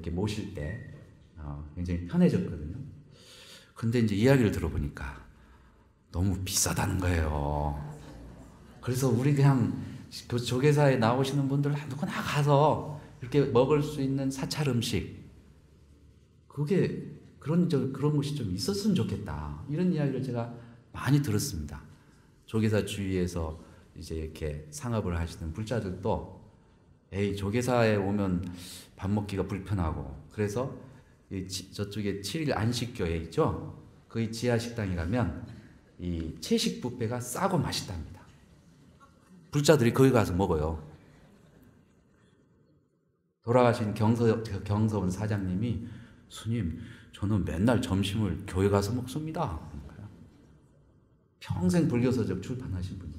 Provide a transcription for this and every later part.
이렇게 모실 때 굉장히 편해졌거든요. 근데 이제 이야기를 들어보니까 너무 비싸다는 거예요. 그래서 우리 그냥 그 조계사에 나오시는 분들 누구나 가서 이렇게 먹을 수 있는 사찰 음식, 그게 그런 곳이 좀 있었으면 좋겠다, 이런 이야기를 제가 많이 들었습니다. 조계사 주위에서 이제 이렇게 상업을 하시는 불자들도 에이, 조계사에 오면 밥 먹기가 불편하고, 그래서 저쪽에 7일 안식교회 있죠? 거기 지하 식당에 가면 이 채식 뷔페가 싸고 맛있답니다. 불자들이 거기 가서 먹어요. 돌아가신 경서원 사장님이, 스님, 저는 맨날 점심을 교회 가서 먹습니다. 평생 불교서적 출판하신 분이.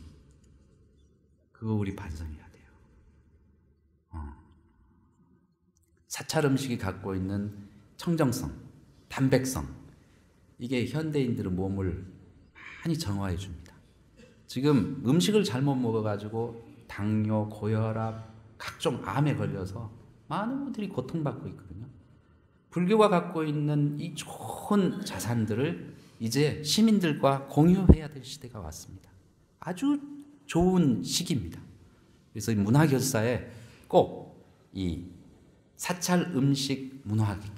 그거 우리 반성해야 돼요. 사찰 음식이 갖고 있는 청정성, 담백성, 이게 현대인들의 몸을 많이 정화해 줍니다. 지금 음식을 잘못 먹어가지고 당뇨, 고혈압, 각종 암에 걸려서 많은 분들이 고통받고 있거든요. 불교가 갖고 있는 이 좋은 자산들을 이제 시민들과 공유해야 될 시대가 왔습니다. 아주 좋은 시기입니다. 그래서 문화결사에 꼭 이 사찰 음식 문화를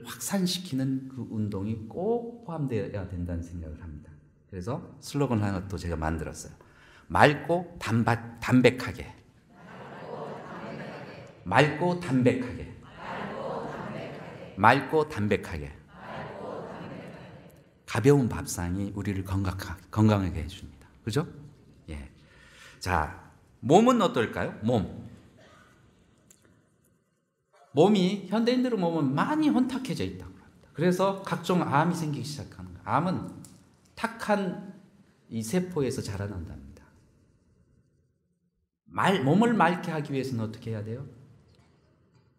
확산시키는 그 운동이 꼭 포함되어야 된다는 생각을 합니다. 그래서 슬로건 하나 또 제가 만들었어요. 맑고 담백하게. 맑고 담백하게. 맑고 담백하게. 가벼운 밥상이 우리를 건강하게 해줍니다. 그죠? 예. 자, 몸은 어떨까요? 몸이, 현대인들의 몸은 많이 혼탁해져 있다고 합니다. 그래서 각종 암이 생기기 시작하는 거예요. 암은 탁한 이 세포에서 자라난답니다. 몸을 맑게 하기 위해서는 어떻게 해야 돼요?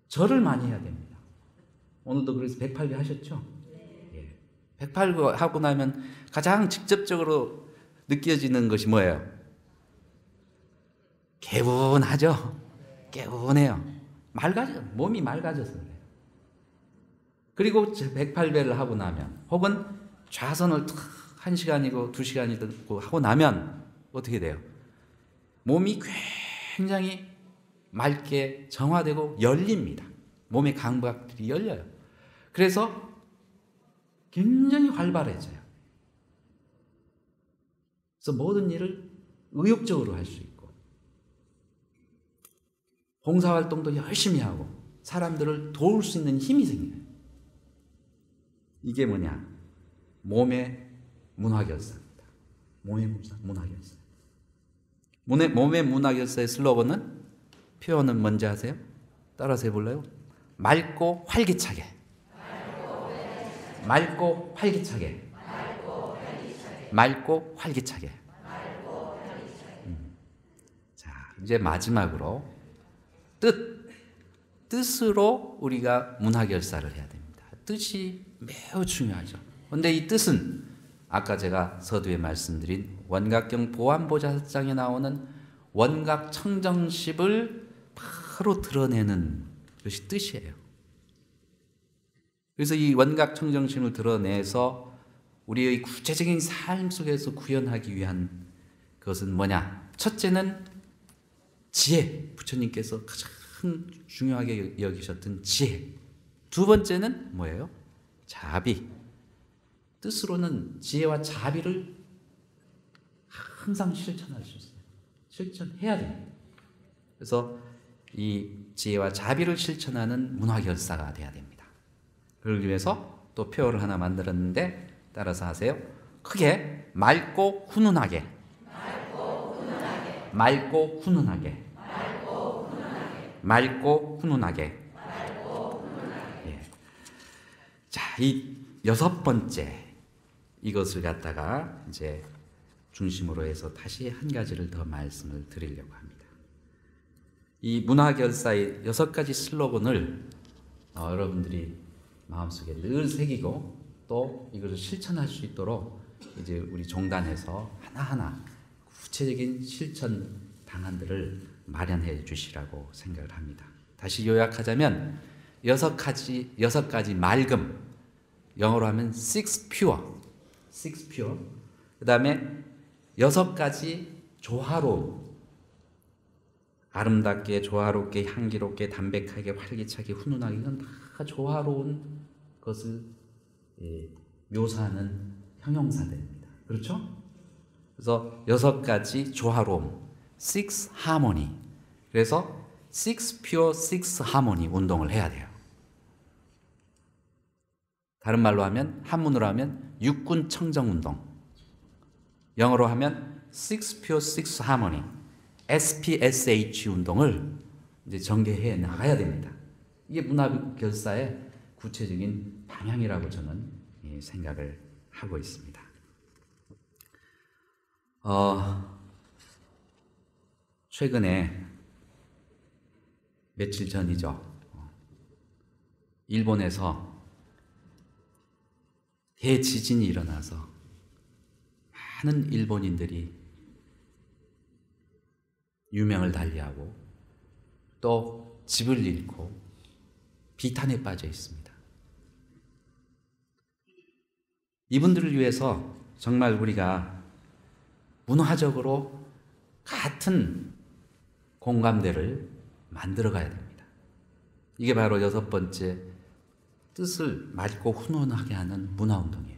절을 많이 해야 됩니다. 오늘도 그래서 108배 하셨죠? 예. 108배 하고 나면 가장 직접적으로 느껴지는 것이 뭐예요? 개운하죠? 개운해요. 몸이 맑아져서 그래요. 그리고 108배를 하고 나면, 혹은 좌선을 1시간이고 2시간이고 하고 나면 어떻게 돼요? 몸이 굉장히 맑게 정화되고 열립니다. 몸의 감각들이 열려요. 그래서 굉장히 활발해져요. 그래서 모든 일을 의욕적으로 할 수 있고, 봉사활동도 열심히 하고 사람들을 도울 수 있는 힘이 생겨요. 이게 뭐냐? 몸의 문화결사입니다. 몸의 문화결사. 몸의 문화결사의 슬로건은, 표현은 뭔지 아세요? 따라서 해볼래요? 맑고 활기차게. 맑고 활기차게. 맑고 활기차게. 자, 이제 마지막으로 뜻으로 우리가 문화결사를 해야 됩니다. 뜻이 매우 중요하죠. 그런데 이 뜻은 아까 제가 서두에 말씀드린 원각경 보안보좌장에 나오는 원각청정십을 바로 드러내는 것이 뜻이에요. 그래서 이 원각청정심을 드러내서 우리의 구체적인 삶 속에서 구현하기 위한 것은 뭐냐? 첫째는 지혜, 부처님께서 가장 중요하게 여기셨던 지혜. 두 번째는 뭐예요? 자비. 뜻으로는 지혜와 자비를 항상 실천할 수 있어요. 실천해야 됩니다. 그래서 이 지혜와 자비를 실천하는 문화결사가 돼야 됩니다. 그러기 위해서 또 표어를 하나 만들었는데 따라서 하세요. 크게 맑고 훈훈하게. 맑고 훈훈하게. 맑고 훈훈하게. 예. 자, 이 6번째, 이것을 갖다가 이제 중심으로 해서 다시 한 가지를 더 말씀을 드리려고 합니다. 이 문화결사의 6가지 슬로건을 여러분들이 마음속에 늘 새기고 또 이것을 실천할 수 있도록 이제 우리 종단에서 하나하나 구체적인 실천 방안들을 마련해 주시라고 생각을 합니다. 다시 요약하자면 여섯 가지 맑음, 영어로 하면 six pure. 그 다음에 여섯 가지 조화로움, 아름답게, 조화롭게, 향기롭게, 담백하게, 활기차게, 훈훈하게, 이건 다 조화로운 것을 묘사하는 형용사들입니다. 그렇죠? 그래서 여섯 가지 조화로움, six harmony. 그래서 six pure, six harmony 운동을 해야 돼요. 다른 말로 하면, 한문으로 하면 육군 청정 운동. 영어로 하면 six pure, six harmony, SPSH 운동을 이제 전개해 나가야 됩니다. 이게 문화결사의 구체적인 방향이라고 저는 생각을 하고 있습니다. 최근에 며칠 전이죠. 일본에서 대지진이 일어나서 많은 일본인들이 유명을 달리하고 또 집을 잃고 비탄에 빠져 있습니다. 이분들을 위해서 정말 우리가 문화적으로 같은 공감대를 만들어 가야 됩니다. 이게 바로 여섯 번째, 뜻을 맑고 훈훈하게 하는 문화운동이에요.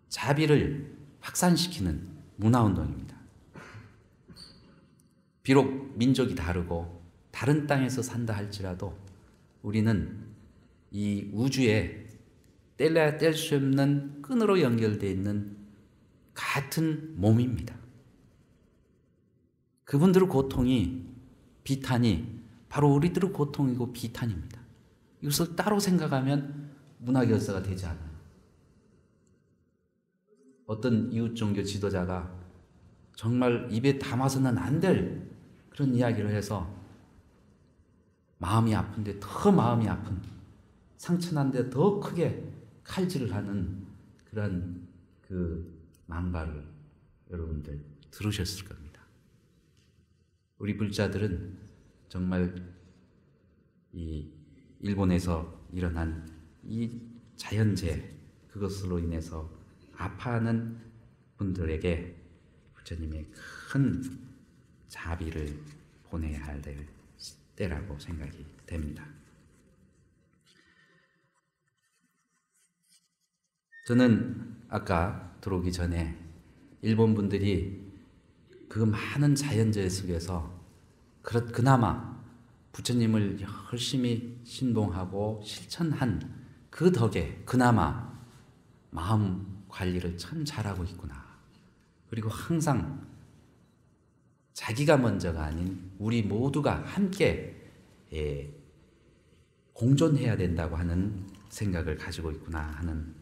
자비를 확산시키는 문화운동입니다. 비록 민족이 다르고 다른 땅에서 산다 할지라도 우리는 이 우주에 뗄래야 뗄 수 없는 끈으로 연결되어 있는 같은 몸입니다. 그분들의 고통이, 비탄이 바로 우리들의 고통이고 비탄입니다. 이것을 따로 생각하면 문화결사가 되지 않아요. 어떤 이웃 종교 지도자가 정말 입에 담아서는 안 될 그런 이야기를 해서 마음이 아픈데 더 마음이 아픈, 상처난데 더 크게 칼질을 하는 그런 그 망발을 여러분들 들으셨을 겁니다. 우리 불자들은 정말 이 일본에서 일어난 이 자연재해, 그것으로 인해서 아파하는 분들에게 부처님의 큰 자비를 보내야 할 때라고 생각이 됩니다. 저는 아까 들어오기 전에 일본 분들이 그 많은 자연재해 속에서 그나마 부처님을 열심히 신봉하고 실천한 그 덕에 그나마 마음 관리를 참 잘하고 있구나. 그리고 항상 자기가 먼저가 아닌 우리 모두가 함께 공존해야 된다고 하는 생각을 가지고 있구나 하는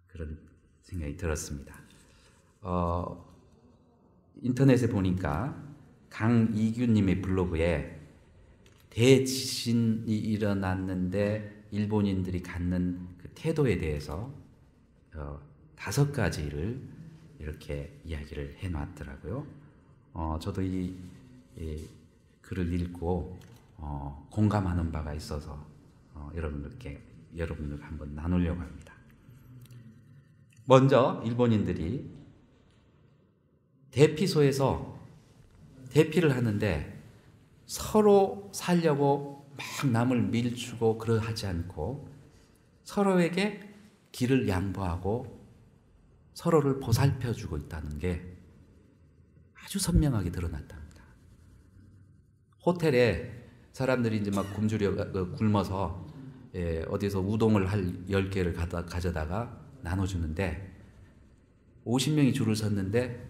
그런 생각이 들었습니다. 인터넷에 보니까 강이규님의 블로그에 대지진이 일어났는데 일본인들이 갖는 그 태도에 대해서 5가지를 이렇게 이야기를 해놨더라고요. 저도 이 글을 읽고 공감하는 바가 있어서 여러분들과 한번 나누려고 합니다. 먼저 일본인들이 대피소에서 대피를 하는데 서로 살려고 막 남을 밀주고 그러하지 않고 서로에게 길을 양보하고 서로를 보살펴주고 있다는 게 아주 선명하게 드러났답니다. 호텔에 사람들이 이제 막 굶어서 어디서 우동을 10개를 가져다가 나눠주는데 50명이 줄을 섰는데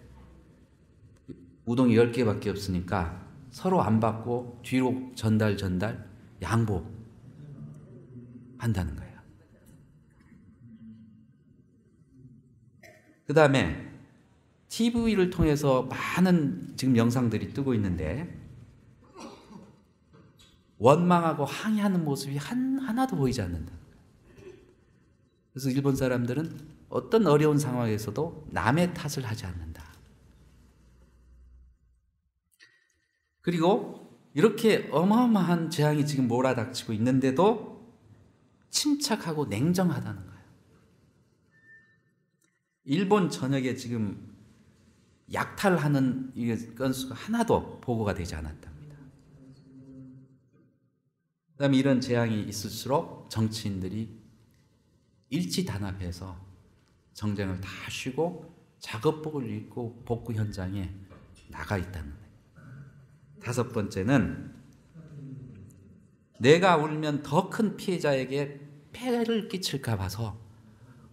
우동이 10개밖에 없으니까 서로 안 받고 뒤로 전달 양보한다는 거예요. 그 다음에 TV를 통해서 많은 지금 영상들이 뜨고 있는데 원망하고 항의하는 모습이 하나도 보이지 않는다. 그래서 일본 사람들은 어떤 어려운 상황에서도 남의 탓을 하지 않는다. 그리고 이렇게 어마어마한 재앙이 지금 몰아닥치고 있는데도 침착하고 냉정하다는 거예요. 일본 전역에 지금 약탈하는 건수가 하나도 보고가 되지 않았답니다. 그다음에 이런 재앙이 있을수록 정치인들이 일치단합해서 정쟁을 다 쉬고 작업복을 입고 복구 현장에 나가 있다는 거예요. 다섯 번째는 내가 울면 더 큰 피해자에게 폐해를 끼칠까 봐서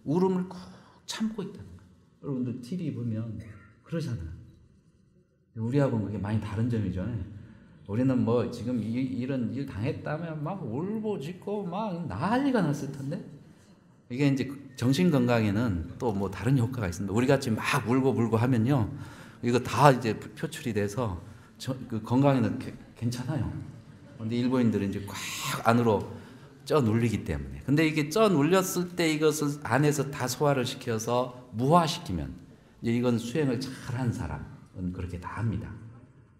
울음을 꾹 참고 있다는 거예요. 여러분들 TV 보면 그러잖아요. 우리하고는 그게 많이 다른 점이죠. 우리는 뭐 지금 이런 일 당했다면 막 울고짖고 막 난리가 났을 텐데, 이게 이제 정신 건강에는 또 뭐 다른 효과가 있습니다. 우리 같이 막 울고 하면요, 이거 다 이제 표출이 돼서 그 건강에는 괜찮아요. 근데 일본인들은 이제 꽉 안으로 쪄 눌리기 때문에. 근데 이게 쪄 눌렸을 때 이것을 안에서 다 소화를 시켜서 무화시키면 이제 이건 수행을 잘한 사람은 그렇게 다 합니다.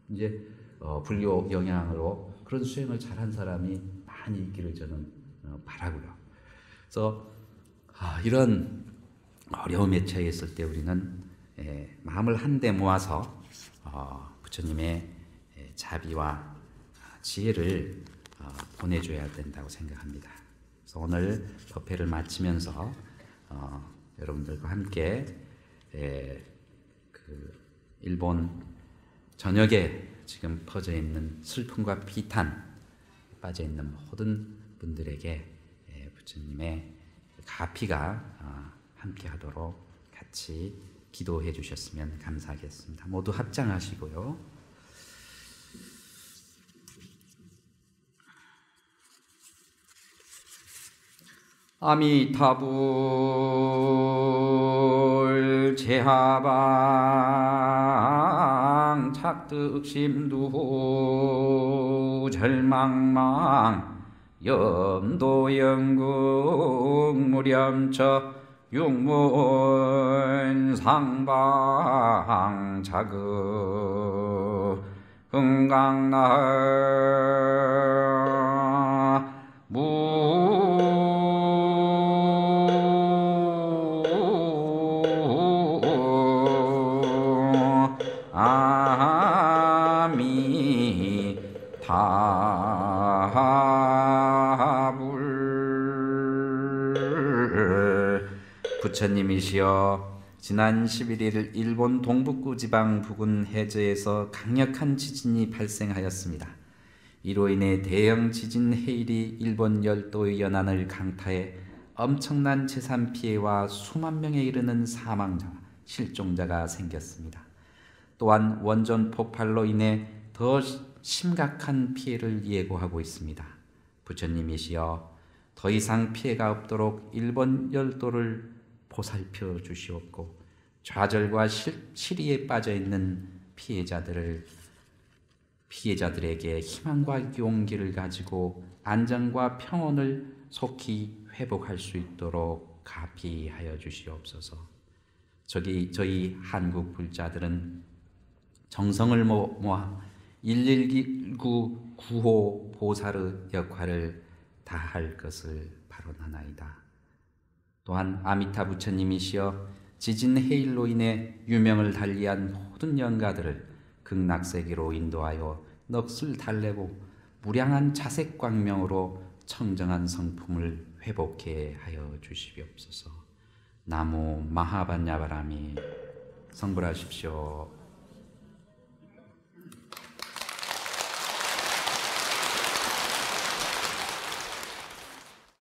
이제 불교 영향으로 그런 수행을 잘한 사람이 많이 있기를 저는 바라고요. 그래서 이런 어려움에 처해 있을 때 우리는 마음을 한데 모아서 부처님의 자비와 지혜를 보내줘야 된다고 생각합니다. 그래서 오늘 법회를 마치면서 여러분들과 함께 그 일본 전역에 지금 퍼져 있는 슬픔과 비탄에 빠져 있는 모든 분들에게 부처님의 가피가 함께하도록 같이 기도해 주셨으면 감사하겠습니다. 모두 합장하시고요. 아미타불 제하방 착득심두 절망망 염도영국 무렴처 육문상방 자극 흥강나 부처님이시여, 지난 11일 일본 동북부 지방 부근 해저에서 강력한 지진이 발생하였습니다. 이로 인해 대형 지진 해일이 일본 열도의 연안을 강타해 엄청난 재산 피해와 수만 명에 이르는 사망자와 실종자가 생겼습니다. 또한 원전 폭발로 인해 더 심각한 피해를 예고하고 있습니다. 부처님이시여, 더 이상 피해가 없도록 일본 열도를 보살펴 주시옵고 좌절과 시리에 빠져 있는 피해자들에게 희망과 용기를 가지고 안정과 평온을 속히 회복할 수 있도록 가피하여 주시옵소서. 저희 한국 불자들은 정성을 모아 119 구호 보살의 역할을 다할 것을 바라나이다. 또한 아미타 부처님이시여, 지진 해일로 인해 유명을 달리한 모든 영가들을 극락세계로 인도하여 넋을 달래고 무량한 자색 광명으로 청정한 성품을 회복해 하여 주시옵소서. 나무 마하반야바라미. 성불하십시오.